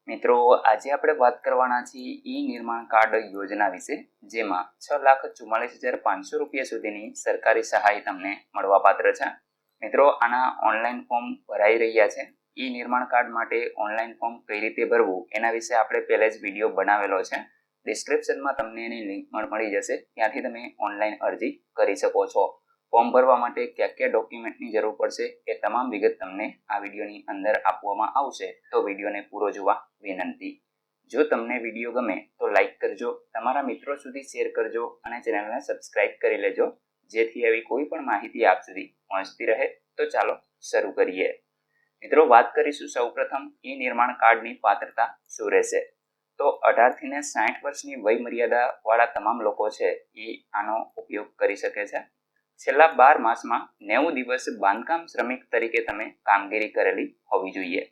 મિત્રો આજે આપણે વાત કરવાના છીએ ઈ નિર્માણ કાર્ડ યોજના વિશે, જેમાં 6,44,500 રૂપિયા સુધીની સરકારી સહાય તમને મળવાપાત્ર છે. મિત્રો આના ઓનલાઈન ફોર્મ ભરાઈ રહ્યા છે. ઈ નિર્માણ કાર્ડ માટે ઓનલાઈન ફોર્મ કઈ રીતે ભરવું એના વિશે આપણે પહેલા જ વિડીયો બનાવેલો છે. ડિસ્ક્રિપ્શનમાં તમને એની લિંક પણ મળી જશે, ત્યાંથી તમે ઓનલાઈન અરજી કરી શકો છો. ફોર્મ ભરવા માટે કયા ડોક્યુમેન્ટની જરૂર પડશે એ તમામ વિગત તમને આ વિડીયોની અંદર આપવામાં આવશે, તો વિડીયોને પૂરો જોવા વિનંતી. જો તમને વિડીયો ગમે તો લાઈક કરજો, તમારા મિત્રો સુધી શેર કરજો અને ચેનલને સબસ્ક્રાઇબ કરી લેજો, જેથી આવી કોઈ પણ માહિતી આપ સુધી પહોંચતી રહે. તો ચાલો શરૂ કરીએ. મિત્રો વાત કરીશું સૌપ્રથમ ઈ નિર્માણ કાર્ડની પાત્રતા શું રહેશે. તો 18 થી 60 વર્ષની વય મર્યાદા વાળા તમામ લોકો છે એ આનો ઉપયોગ કરી શકે છે. છેલ્લા 12 માસમાં 90 દિવસ બાંધકામ શ્રમિક તરીકે તમે કામગીરી કરેલી હોવી જોઈએ.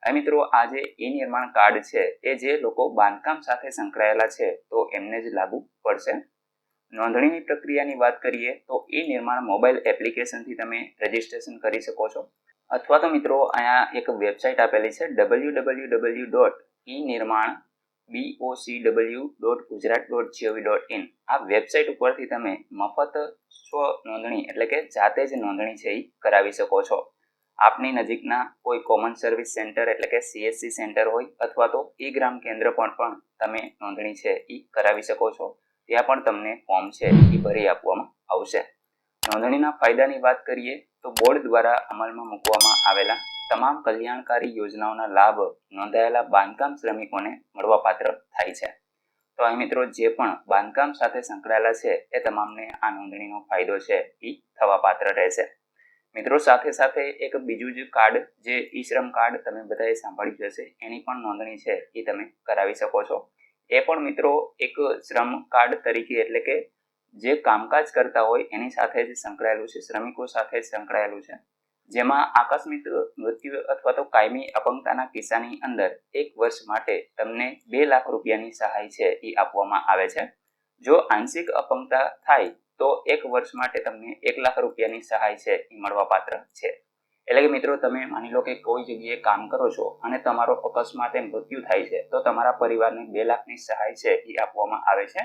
હવે મિત્રો આ જે ઈ નિર્માણ કાર્ડ છે એ જે લોકો બાંધકામ સાથે સંકળાયેલા છે તો એમને જ લાગુ પડશે. નોંધણીની પ્રક્રિયાની વાત કરીએ તો ઈ નિર્માણ મોબાઈલ એપ્લિકેશનથી તમે રજીસ્ટ્રેશન કરી શકો છો, અથવા તો મિત્રો અહીંયા એક વેબસાઇટ આપેલી છે www.enirman.bocw.gujarat.gov.in. આ વેબસાઇટ ઉપરથી તમે મફત સ્વ નોંધણી એટલે કે જાતે જ નોંધણી છે એ કરાવી શકો છો. આપની નજીકના કોઈ કોમન સર્વિસ સેન્ટર એટલે કે CSC સેન્ટર હોય અથવા તો ઈ ગ્રામ કેન્દ્ર પર પણ તમે નોંધણી છે એ કરાવી શકો છો. ત્યાં પણ તમને ફોર્મ છે એ ભરી આપવામાં આવશે. નોંધણીના ફાયદાની વાત કરીએ તો બોર્ડ દ્વારા અમલમાં મૂકવામાં આવેલા તમામ કલ્યાણકારી યોજનાઓના લાભ નોંધાયેલા બાંધકામ શ્રમિકોને મળવાપાત્ર થાય છે. તો અહીં મિત્રો જે પણ બાંધકામ સાથે સંકળાયેલા છે એ તમામને આ નોંધણીનો ફાયદો છે એ થવાપાત્ર રહેશે. મિત્રો સાથે સાથે એક બીજું જ કાર્ડ જે ઈ શ્રમ કાર્ડ તમે બધાએ સાંભળ્યું હશે, એની પણ નોંધણી છે એ તમે કરાવી શકો છો. એ પણ મિત્રો એક શ્રમ કાર્ડ તરીકે એટલે કે જે કામકાજ કરતા હોય એની સાથે જ સંકળાયેલું છે, શ્રમિકો સાથે જ સંકળાયેલું છે, જેમાં આકસ્મિક મૃત્યુ અથવા તો કાયમી અપંગતાના કિસ્સાની અંદર 1 વર્ષ માટે તમને 2 લાખ રૂપિયાની સહાય છે એ આપવામાં આવે છે. જો આંશિક અપંગતા થાય તો 1 વર્ષ માટે તમને 1 લાખ રૂપિયાની સહાય છે એ મળવાપાત્ર છે. એટલે કે મિત્રો તમે માની લો કે કોઈ જગ્યાએ કામ કરો છો અને તમારો અકસ્માતે મૃત્યુ થાય છે તો તમારા પરિવારને 2 લાખની સહાય છે એ આપવામાં આવે છે.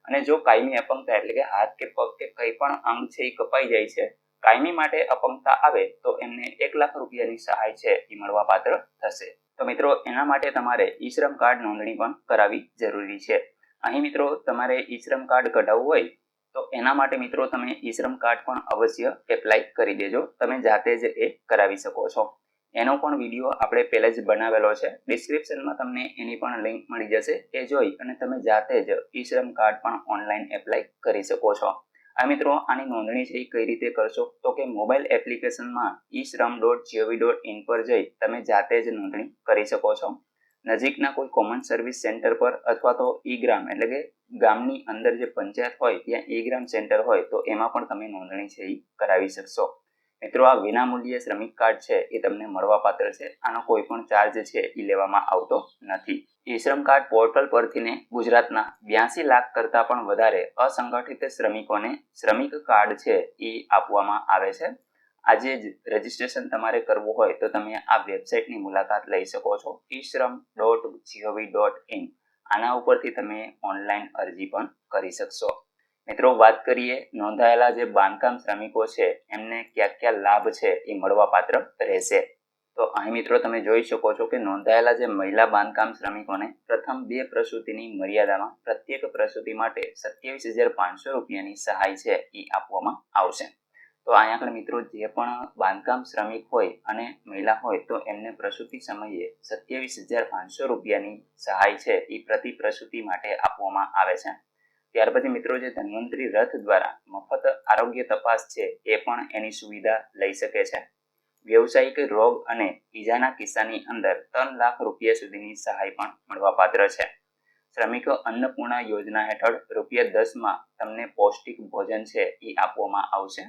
અને જો કાયમી અપંગતા એટલે કે હાથ કે પગ કે કંઈ પણ અંગ છે એ કપાઈ જાય છે, કાયમી માટે અપંગતા આવે તો એમને 1 લાખ રૂપિયાની સહાય છે એ મળવાપાત્ર થશે. તો મિત્રો એના માટે તમારે ઈ શ્રમ કાર્ડ નોંધણી પણ કરાવવી જરૂરી છે. અહીં મિત્રો તમારે ઈ શ્રમ કાર્ડ કઢાવવું હોય તો એના માટે મિત્રો તમે ઈ શ્રમ કાર્ડ પણ અવશ્ય એપ્લાય કરી દેજો. તમે જાતે જ એ કરાવી શકો છો. એનો પણ વિડીયો આપણે પહેલા જ બનાવેલો છે. ડિસ્ક્રિપ્શનમાં તમને એની પણ લિંક મળી જશે. એ જોઈ અને તમે જાતે જ ઈ શ્રમ કાર્ડ પણ ઓનલાઈન એપ્લાય કરી શકો છો. આ મિત્રો આની નોંધણી છે એ કઈ રીતે કરશો તો કે મોબાઈલ એપ્લિકેશનમાં eshram.gov.in પર જઈ તમે જાતે જ નોંધણી કરી શકો છો. નજીકના કોઈ કોમન સર્વિસ સેન્ટર પર અથવા તો ઈ ગ્રામ એટલે કે ગામની અંદર જે પંચાયત હોય ત્યાં ઈ ગ્રામ સેન્ટર હોય તો એમાં પણ તમે નોંધણી છે એ કરાવી શકશો. મિત્રો આ વિનામૂલ્યે શ્રમિક કાર્ડ છે એ તમને મળવાપાત્ર છે. આનો કોઈ પણ ચાર્જ છે એ લેવામાં આવતો નથી. ઈ શ્રમ કાર્ડ પોર્ટલ પરથી ગુજરાતના 82 લાખ કરતા પણ વધારે અસંગઠિત શ્રમિકોને શ્રમિક કાર્ડ છે એ આપવામાં આવે છે. આજે જ રજીસ્ટ્રેશન તમારે કરવું હોય તો તમે આ વેબસાઇટની મુલાકાત લઈ શકો છો, ishram.gov.in. આના ઉપરથી તમે ઓનલાઈન અરજી પણ કરી શકશો. મિત્રો વાત કરીએ નોંધાયેલા જે બાંધકામ શ્રમિકો છે એમને કયા લાભ છે એ મળવાપાત્ર રહેશે. તો અહીં મિત્રો તમે જોઈ શકો છો કે નોંધાયેલા જે મહિલા બાંધકામ શ્રમિકોને પ્રથમ 2 પ્રસૂતિની મર્યાદામાં પ્રત્યેક પ્રસૂતિ માટે 27,500 રૂપિયાની સહાય છે એ આપવામાં આવશે. તો અહીંયા આગળ મિત્રો જે પણ બાંધકામ શ્રમિક હોય અને મહિલા હોય તો એમને પ્રસૂતિ સમયે 27,500 રૂપિયાની સહાય છે એ પ્રતિ પ્રસૂતિ માટે આપવામાં આવે છે. ત્યાર પછી મિત્રો જે ધન્વંતરી રથ દ્વારા મફત આરોગ્ય તપાસ છે એ પણ એની સુવિધા લઈ શકે છે. વ્યવસાયિક રોગ અને ઈજાના કિસ્સાની અંદર 3 લાખ રૂપિયા સુધીની સહાય પણ મળવાપાત્ર છે. શ્રમિક અન્નપૂર્ણા યોજના હેઠળ ₹10 માં તમને પૌષ્ટિક ભોજન છે એ આપવામાં આવશે.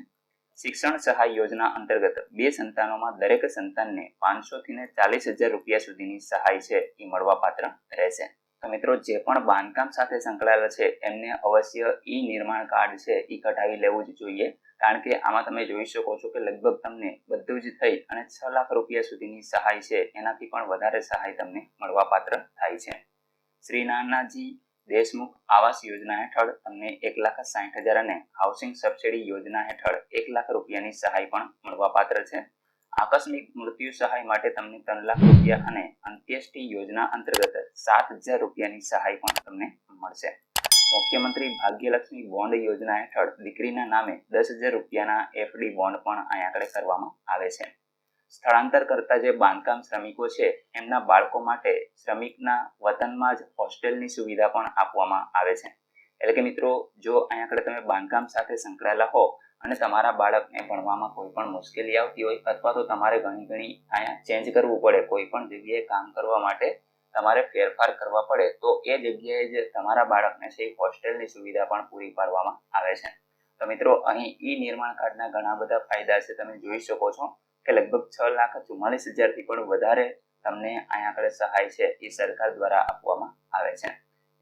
શિક્ષણ સહાય યોજના અંતર્ગત 2 સંતાનોમાં દરેક સંતાનને 500 થી 40,000 રૂપિયા સુધીની સહાય છે એ મળવાપાત્ર રહેશે. તો મિત્રો જે પણ બાંધકામ સાથે સંકળાયેલા છે એમને અવશ્ય ઈ નિર્માણ કાર્ડ છે એ કઢાવી લેવું જ જોઈએ. કારણ કે આમાં તમે જોઈ શકો છો કે લગભગ તમને બધું જ થઈ અને 6 લાખ રૂપિયા સુધીની સહાય છે, એનાથી પણ વધારે સહાય તમને મળવાપાત્ર થાય છે. શ્રી નાનાજી દેશમુખ આવાસ યોજના હેઠળ તમને 1,60,000 અને હાઉસિંગ સબસિડી યોજના હેઠળ 1 લાખ રૂપિયાની સહાય પણ મળવાપાત્ર છે. આકસ્મિક મૃત્યુ સહાય માટે તમને 3 લાખ રૂપિયા અને અંત્યેષ્ટિ યોજના અંતર્ગત 7,000 રૂપિયાની સહાય પણ તમને મળશે. મુખ્યમંત્રી ભાગ્યલક્ષ્મી બોન્ડ યોજના હેઠળ દીકરીના નામે 10,000 રૂપિયાના FD બોન્ડ પણ અહીંયા આગળ કરવામાં આવે છે. સ્થળાંતર કરતા જે બાંધકામ શ્રમિકો છે એમના બાળકો માટે શ્રમિકના વતનમાં જ હોસ્ટેલની સુવિધા પણ આપવામાં આવે છે. એટલે કે મિત્રો, જો અહીંયા આગળ તમે બાંધકામ સાથે સંકળાયેલા હો અને તમારા બાળકને ભણવામાં કોઈ પણ મુશ્કેલી આવતી હોય અથવા તો તમારે ઘણી અહીંયા ચેન્જ કરવું પડે, કોઈ પણ જગ્યાએ કામ કરવા માટે તમારે ફેરફાર કરવા પડે, તો એ જગ્યાએ જ તમારા બાળકને છે હોસ્ટેલની સુવિધા પણ પૂરી પાડવામાં આવે છે. તો મિત્રો, અહીં નિર્માણ કાર્ડના ઘણા બધા ફાયદા છે. તમે જોઈ શકો છો કે લગભગ 6,44,000 થી પણ વધારે તમને અહીંયા આગળ સહાય છે એ સરકાર દ્વારા આપવામાં આવે છે.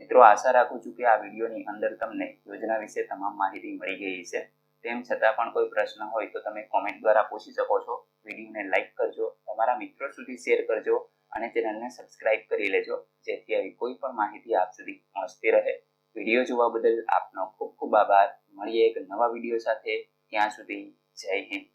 મિત્રો, આશા રાખું છું કે આ વિડીયોની અંદર તમને યોજના વિશે તમામ માહિતી મળી ગઈ છે. તેમ છતાં પણ કોઈ પ્રશ્ન હોય તો તમે કોમેન્ટ દ્વારા પૂછી શકો છો. વિડીયોને લાઈક કરજો, તમારા મિત્રો સુધી શેર કરજો અને ચેનલને સબસ્ક્રાઇબ કરી લેજો, જેથી આવી કોઈ પણ માહિતી આપ સુધી પહોંચતી રહે. વિડીયો જોવા બદલ આપનો ખૂબ ખૂબ આભાર. મળીએ એક નવા વિડીયો સાથે. ત્યાં સુધી જય હિન્દ.